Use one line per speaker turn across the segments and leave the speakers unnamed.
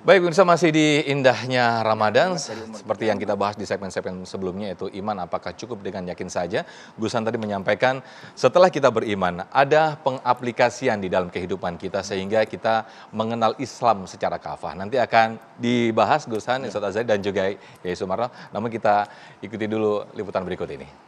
Baik, pemirsa, masih di indahnya Ramadan, seperti yang kita bahas di segmen-segmen sebelumnya, yaitu iman apakah cukup dengan yakin saja. Gusan tadi menyampaikan setelah kita beriman, ada pengaplikasian di dalam kehidupan kita sehingga kita mengenal Islam secara kafah. Nanti akan dibahas Gusan, Ustaz Azhari dan juga Yai Sumarno, namun kita ikuti dulu liputan berikut ini.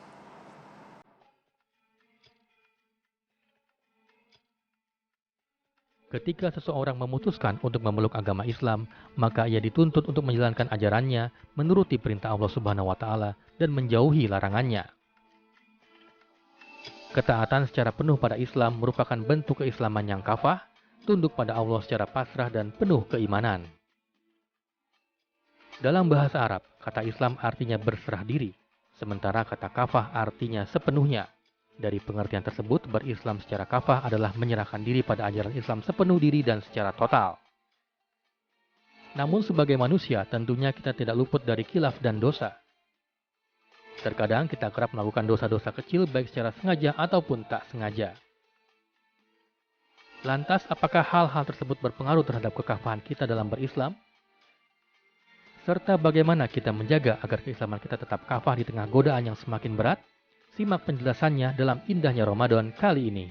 Ketika seseorang memutuskan untuk memeluk agama Islam, maka ia dituntut untuk menjalankan ajarannya, menuruti perintah Allah Subhanahu wa taala dan menjauhi larangannya. Ketaatan secara penuh pada Islam merupakan bentuk keislaman yang kafah, tunduk pada Allah secara pasrah dan penuh keimanan. Dalam bahasa Arab, kata Islam artinya berserah diri, sementara kata kafah artinya sepenuhnya. Dari pengertian tersebut, berislam secara kafah adalah menyerahkan diri pada ajaran Islam sepenuh diri dan secara total. Namun sebagai manusia, tentunya kita tidak luput dari khilaf dan dosa. Terkadang kita kerap melakukan dosa-dosa kecil baik secara sengaja ataupun tak sengaja. Lantas, apakah hal-hal tersebut berpengaruh terhadap kekafahan kita dalam berislam? Serta bagaimana kita menjaga agar keislaman kita tetap kafah di tengah godaan yang semakin berat? Simak penjelasannya dalam indahnya Ramadan kali ini.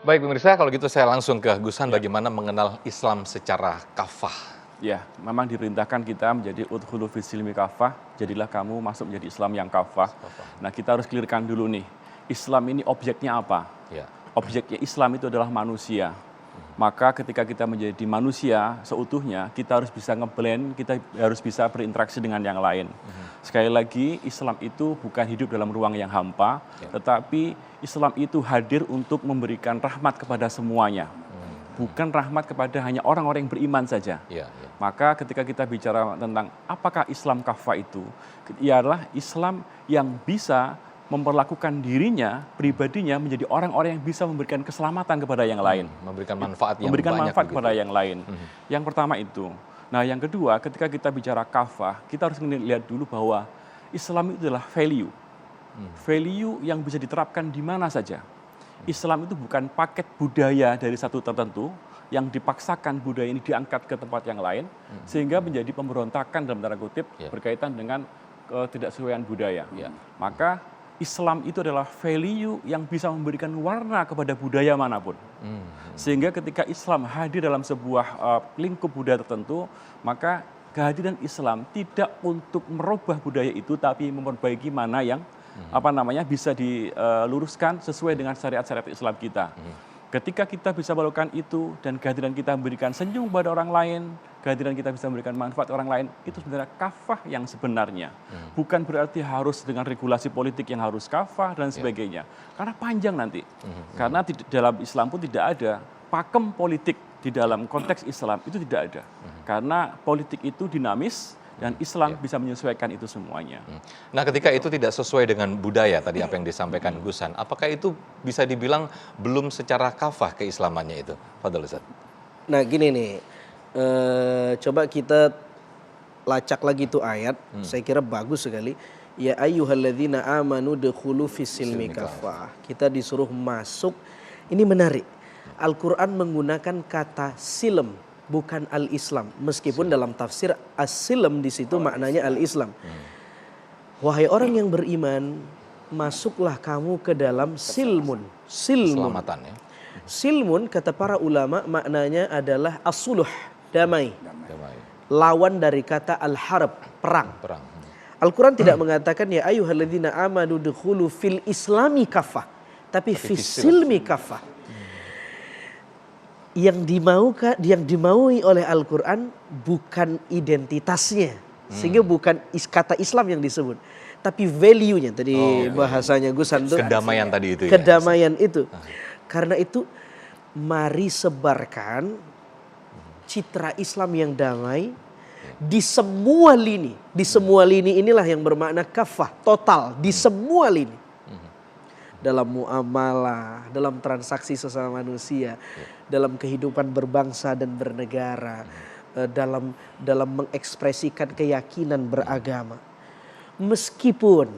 Baik pemirsa, kalau gitu saya langsung ke Gusan, bagaimana mengenal Islam secara kafah.
Ya, memang diperintahkan kita menjadi udkhulu fis silmi kafah, jadilah kamu masuk menjadi Islam yang kafah. Nah, kita harus clearkan dulu nih, Islam ini objeknya apa?
Ya.
Objeknya Islam itu adalah manusia. Maka ketika kita menjadi manusia seutuhnya, kita harus bisa ngeblend, kita harus bisa berinteraksi dengan yang lain. Sekali lagi, Islam itu bukan hidup dalam ruang yang hampa, tetapi Islam itu hadir untuk memberikan rahmat kepada semuanya. Bukan rahmat kepada hanya orang-orang yang beriman saja. Maka ketika kita bicara tentang apakah Islam kafah itu, ialah Islam yang bisa memperlakukan dirinya, pribadinya menjadi orang-orang yang bisa memberikan keselamatan kepada yang lain.
Memberikan manfaat yang
memberikan
banyak
manfaat
begitu.
kepada yang lain. Yang pertama itu. Nah, yang kedua, ketika kita bicara kafah, kita harus melihat dulu bahwa Islam itu adalah value. Value yang bisa diterapkan di mana saja. Islam itu bukan paket budaya dari satu tertentu yang dipaksakan budaya ini diangkat ke tempat yang lain, sehingga menjadi pemberontakan dalam tanda kutip berkaitan dengan ketidaksesuaian budaya. Maka Islam itu adalah value yang bisa memberikan warna kepada budaya manapun. Sehingga ketika Islam hadir dalam sebuah lingkup budaya tertentu, maka kehadiran Islam tidak untuk merubah budaya itu, tapi memperbaiki mana yang bisa diluruskan sesuai dengan syariat-syariat Islam kita. Ketika kita bisa melakukan itu dan kehadiran kita memberikan senyum kepada orang lain, kehadiran kita bisa memberikan manfaat orang lain, itu sebenarnya kafah yang sebenarnya. Bukan berarti harus dengan regulasi politik yang harus kafah dan sebagainya. Karena panjang nanti. Karena dalam Islam pun tidak ada pakem politik di dalam konteks Islam, itu tidak ada. Karena politik itu dinamis, dan Islam bisa menyesuaikan itu semuanya.
Nah, ketika itu tidak sesuai dengan budaya tadi apa yang disampaikan Gusan, apakah itu bisa dibilang belum secara kafah keislamannya itu? Fadhol Ustaz.
Nah, gini nih, coba kita lacak lagi tuh ayat, saya kira bagus sekali. Ya ayyuhalladzina amanu dukhulu fis-silmi kafah. Kita disuruh masuk. Ini menarik. Al-Qur'an menggunakan kata silm, bukan al-Islam, meskipun dalam tafsir as-silm di situ maknanya al-Islam. Wahai orang yang beriman, masuklah kamu ke dalam silmun.
Keselamatan ya.
Silmun kata para ulama maknanya adalah as-suluh, damai. Lawan dari kata al-harb, perang. Al-Quran tidak mengatakan ya ayyuhalladzina amanu dukhulu fil islami kafah, tapi fis silmi kafah. Yang dimaui oleh Al-Quran bukan identitasnya, sehingga bukan kata Islam yang disebut, tapi value-nya tadi bahasanya Gusan itu.
Kedamaian tadi itu.
Kedamaian itu. Karena itu mari sebarkan citra Islam yang damai di semua lini. Di semua lini inilah yang bermakna kafah, total, di semua lini. Dalam muamalah, dalam transaksi sesama manusia, dalam kehidupan berbangsa dan bernegara, dalam mengekspresikan keyakinan beragama. Meskipun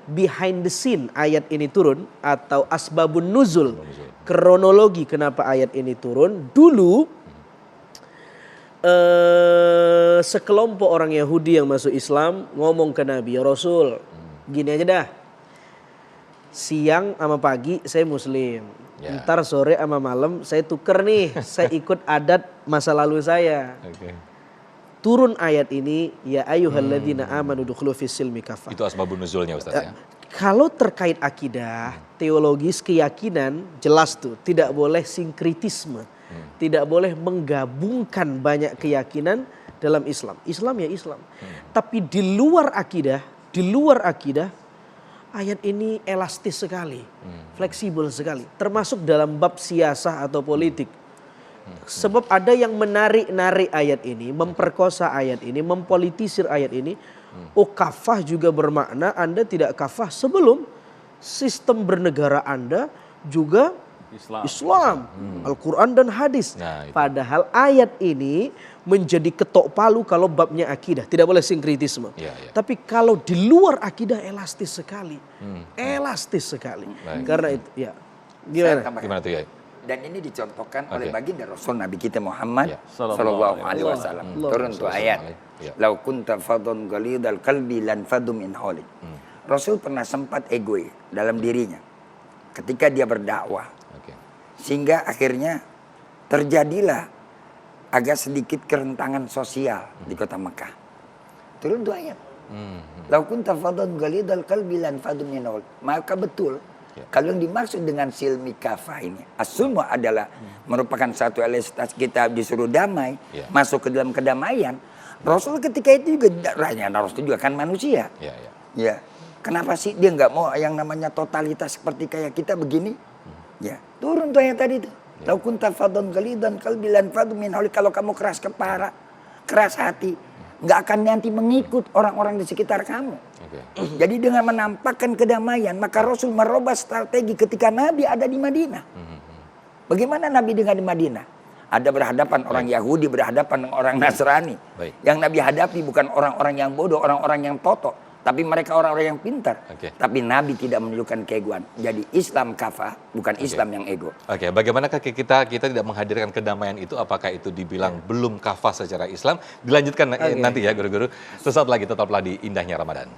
behind the scene ayat ini turun atau asbabun nuzul, kronologi kenapa ayat ini turun, dulu sekelompok orang Yahudi yang masuk Islam ngomong ke Nabi, ya Rasul, gini aja dah, siang sama pagi saya muslim, ntar sore sama malam saya tuker nih, saya ikut adat masa lalu saya. Turun ayat ini, ya ayyuhalladzina amanu dukhulu fis-silmi kafah.
Itu asbabun nuzulnya Ustaz ya.
Kalau terkait akidah, teologis, keyakinan, jelas tuh tidak boleh sinkritisme. Tidak boleh menggabungkan banyak keyakinan dalam Islam. Islam ya Islam. Tapi di luar akidah, ayat ini elastis sekali, fleksibel sekali. Termasuk dalam bab siasah atau politik. Sebab ada yang menarik-narik ayat ini, memperkosa ayat ini, mempolitisir ayat ini. Oh, kafah juga bermakna Anda tidak kafah sebelum sistem bernegara Anda juga Islam. Al-Quran dan hadis. Padahal ayat ini menjadi ketok palu kalau babnya akidah. Tidak boleh sinkritisme. Tapi kalau di luar akidah elastis sekali. Elastis sekali. Karena itu ya.
Gimana tuh ya? Dan ini dicontohkan oleh baginda Rasul Nabi kita Muhammad sallallahu alaihi wasallam. Turun tuh ayat. Lau kunta fadhon ghalidal qalbi lan fadhu min hawlik. Rasul pernah sempat egois dalam dirinya ketika dia berdakwah. Sehingga akhirnya terjadilah agak sedikit kerentanan sosial di kota Mekah. Turun tuh ayat. Lau kunta fadhon ghalidal qalbi lan fadhu min hawlik. Maka betul kalau yang dimaksud dengan silmi kafah ini, as-sulmu adalah merupakan satu elastisitas kita disuruh damai, masuk ke dalam kedamaian. Rasul ketika itu juga, Rasul juga kan manusia. Ya, kenapa sih dia nggak mau yang namanya totalitas seperti kayak kita begini? Ya, turun tuh yang tadi itu. Lau kunta fadhon ghalidan qalbi lan fadhu min hawlik. Kalau kamu keras kepala, keras hati, nggak akan nanti mengikut orang-orang di sekitar kamu. Jadi dengan menampakkan kedamaian, maka Rasul merubah strategi ketika Nabi ada di Madinah. Bagaimana Nabi dengan di Madinah? Ada berhadapan orang Yahudi, berhadapan dengan orang Nasrani. Yang Nabi hadapi bukan orang-orang yang bodoh, orang-orang yang toto. Tapi mereka orang-orang yang pintar. Tapi Nabi tidak menunjukkan keegoan. Jadi Islam kafah, bukan Islam yang ego.
Bagaimanakah kita tidak menghadirkan kedamaian itu? Apakah itu dibilang belum kafah secara Islam? Dilanjutkan nanti ya guru-guru. Sesaat lagi tetaplah di Indahnya Ramadan.